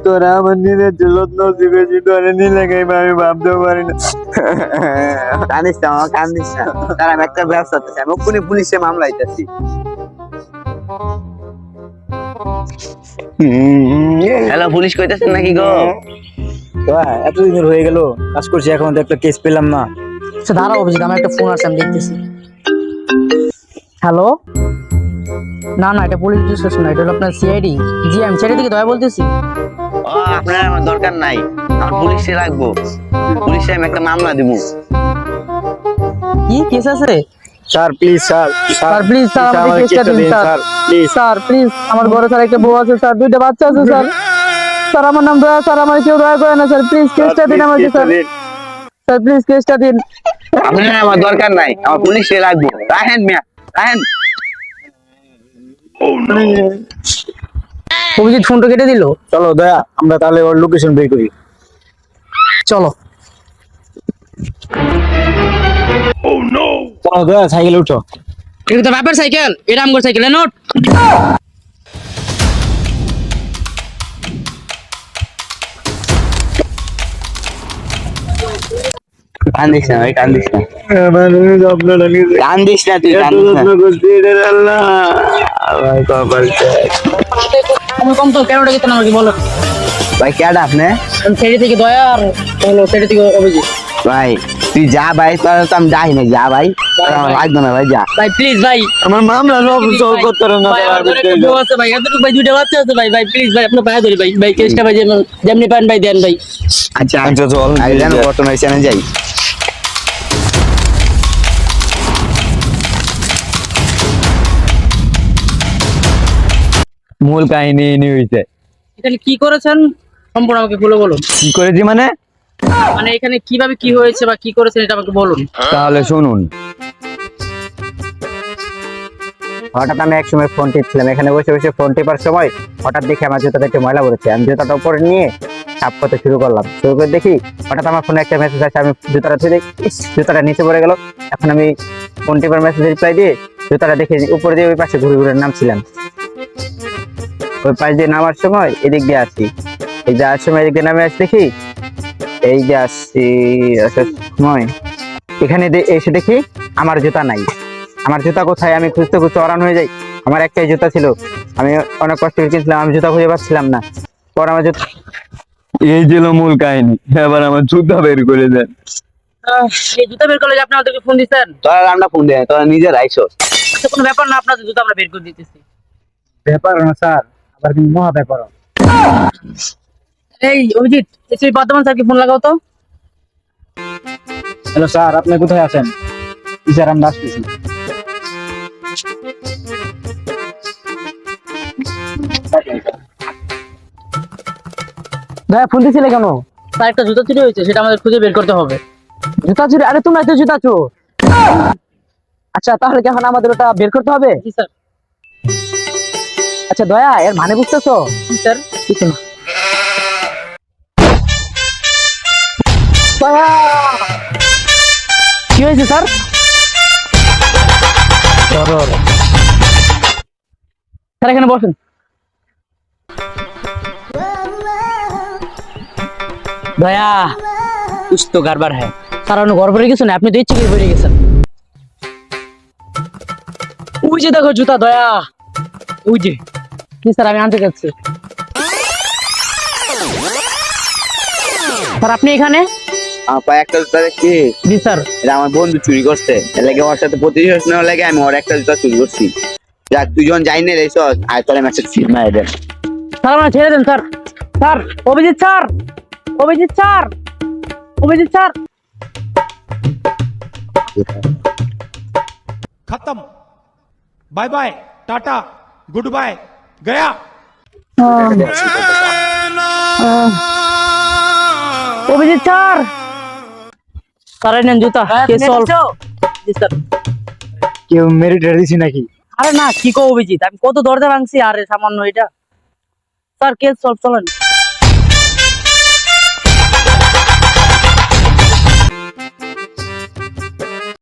তোরা আমার নিজের যত্ন দিবে ধরে নিলে আমি ভাবতেও পারি না। কান্দিস না মামা, কান্দিস না। তার আমি একটা ব্যবস্থা করতেছি, আমি ওখানে পুলিশে মামলা দিতেছি। হ্যালো, পুলিশ কইতেছেন নাকি গো? এতদিন হয়ে গেল কাজ করছি, এখন তো একটা কেস পেলাম না। আচ্ছা দাঁড়াও অভিজিৎ, আমার একটা ফোন আসছে, আমি দেখতেছি। হ্যালো, না না, এটা পুলিশ স্টেশন না, এটা হলো আপনার সিআইডি। জি আমি সিআইডি থেকে দয়া বলতেছি। ও, আপনার আমার দরকার নাই, আমার পুলিশে রাখবো। পুলিশে আমি একটা মামলা দিব। কি কেস আছে? Sir please, sir sir please, sir আমাদের কেসটা দিন স্যার। প্লিজ স্যার প্লিজ, আমার ঘরে স্যার একটা বউ আছে স্যার, দুইটা বাচ্চা আছে স্যার। স্যার আমার নাম দয়া, স্যার আমার কেউ দয়া করে না স্যার, প্লিজ কেসটা দিন আমাকে স্যার। স্যার প্লিজ কেসটা দিন। আপনার আমার দরকার নাই, আমার পুলিশে রাখবো। রাহেন মিয়া, রাহেন। অভিজিৎ ফোনটা কেটে দিল। চলো দয়া, আমরা তাহলে ওর লোকেশন বের করি। চলো। চলো দয়া, সাইকেলে উঠো। এটা তো বাপের সাইকেল, এটা আমার সাইকেল নোট। কান্দিস না ভাই, কান্দিস না, আমার স্বপ্নটা নিয়ে কান্দিস না, তুই কান্দিস না। করছি, আল্লাহ আমার কপালটা। তুমি কম তো কেন ডাকিতে না আমাকে বলো। ভাই কেডা আপনি? আমি সেটি থেকে দয়া আর হলো সেটি থেকে অভিজিৎ। ভাই তুই যা ভাই, তোর তো আমি যাই না, যা ভাই, তোর আমার লাগবে না ভাই, যা। ভাই প্লিজ ভাই, আমার মামলা সব সলভ করতে পারে না। ভাই আমার ঘরে একটা বউ আছে ভাই, এতটুকু ভাই, দুইটা বাচ্চা আছে ভাই, ভাই প্লিজ ভাই আপনার পায়ে ধরি ভাই, ভাই কেসটা ভাই যেমনি পান ভাই দেন ভাই। আচ্ছা আচ্ছা, চল। আগে জানো ঘটনা হয়েছে, যাই। মূল কাহিনী এনে হয়েছে। এখানে কি করেছেন সম্পূর্ণ আমাকে খুলে বলুন। কি করেছি মানে? মানে এখানে কিভাবে কি হয়েছে বা কি করেছেন এটা আমাকে বলুন। তাহলে শুনুন। হঠাৎ আমি একসময় ফোন টিপছিলাম, এখানে বসে বসে ফোন টিপার সময় হঠাৎ দেখি আমার জুতাটা একটু ময়লা পড়েছে। আমি জুতাটা উপরে নিয়ে সাফ করতে শুরু করলাম। শুরু করে দেখি হঠাৎ আমার ফোনে একটা মেসেজ আসে। আমি জুতাটা ধুয়ে দেখি, জুতাটা নিচে পড়ে গেল। এখন আমি ফোন টিপার মেসেজ রিপ্লাই দিয়ে জুতাটা দেখে উপরে দিয়ে ওই পাশে ঘুরে ঘুরে নামছিলাম। ওই পাশ দিয়ে নামার সময় এদিক দিয়ে আসি, এই যাওয়ার সময় এদিক দিয়ে নামে আসি, দেখি এই যে আসছি আসার সময় এখানে এসে দেখি আমার জুতা নাই। আমার জুতা কোথায় আমি খুঁজতে খুঁজতে অরান হয়ে যাই। আমার একটাই জুতা ছিল, আমি অনেক কষ্ট করে কিনছিলাম, আমি জুতা খুঁজে পাচ্ছিলাম না। পর আমার জুতা, এই ছিল মূল কাহিনী। এবার আমার জুতা বের করে দেন। এই জুতা বের করলে যে আপনি আমাদেরকে ফোন দিচ্ছেন? তোরা রান্না ফোন দেয়, তোরা নিজের আইসো। আচ্ছা কোনো ব্যাপার না, আপনাদের জুতা আমরা বের করে দিতেছি। ব্যাপার না স্যার, আবার কিন্তু মহা ব্যাপার। এই অভিজিৎ, এসে বর্তমান স্যারকে ফোন লাগাও তো। হ্যালো স্যার, আপনি কোথায় আছেন? স্যার আমরা আসতেছি। ভাইয়া ফোন দিছিলে কেন? স্যার একটা জুতা চুরি হয়েছে, সেটা আমাদের খুঁজে বের করতে হবে। জুতা চুরি? আরে তোমরা তো জুতা চোর। আচ্ছা তাহলে কি এখন আমাদের ওটা বের করতে হবে? জি স্যার। আচ্ছা দয়া, এর মানে বুঝতেছো? জি স্যার। কিছু না। দয়া, কি হয়েছে স্যার? স্যার এখানে বসেন। দয়া, कुछ तो गड़बड़ है। স্যার আপনি গড়বড়ে কিছু না, আপনি তো ইচ্ছে করে বেরিয়ে গেছেন। ওই যে দেখো জুতা দয়া, ওই যে। কি স্যার আমি আনতে যাচ্ছি। স্যার আপনি এখানে? আমার একটা জুতা দেখছি। জি স্যার। এটা আমার বন্ধু চুরি করছে, এর লাগে ওর সাথে প্রতিশোধ নেওয়ার লাগে আমি ওর একটা জুতা চুরি করছি। যাক তুই যখন যাই না রেছ আর তোর মেসেজ ফিল মারে দেন। স্যার আমার ছেড়ে দেন sir. Sir Abhijit sir, Abhijit sir, Abhijit sir. खत्म, bye bye, tata, goodbye, गया। অভিজিৎ স্যার, স্যার নেন জুতা। Case solve. জি স্যার। কেউ মেরে টেরে দিছি নাকি? আরে না, কি কো অভিজিৎ, আমি কত দরজা ভাঙছি, আরে সামান্য এটা। স্যার কেস সলভ, চলেন।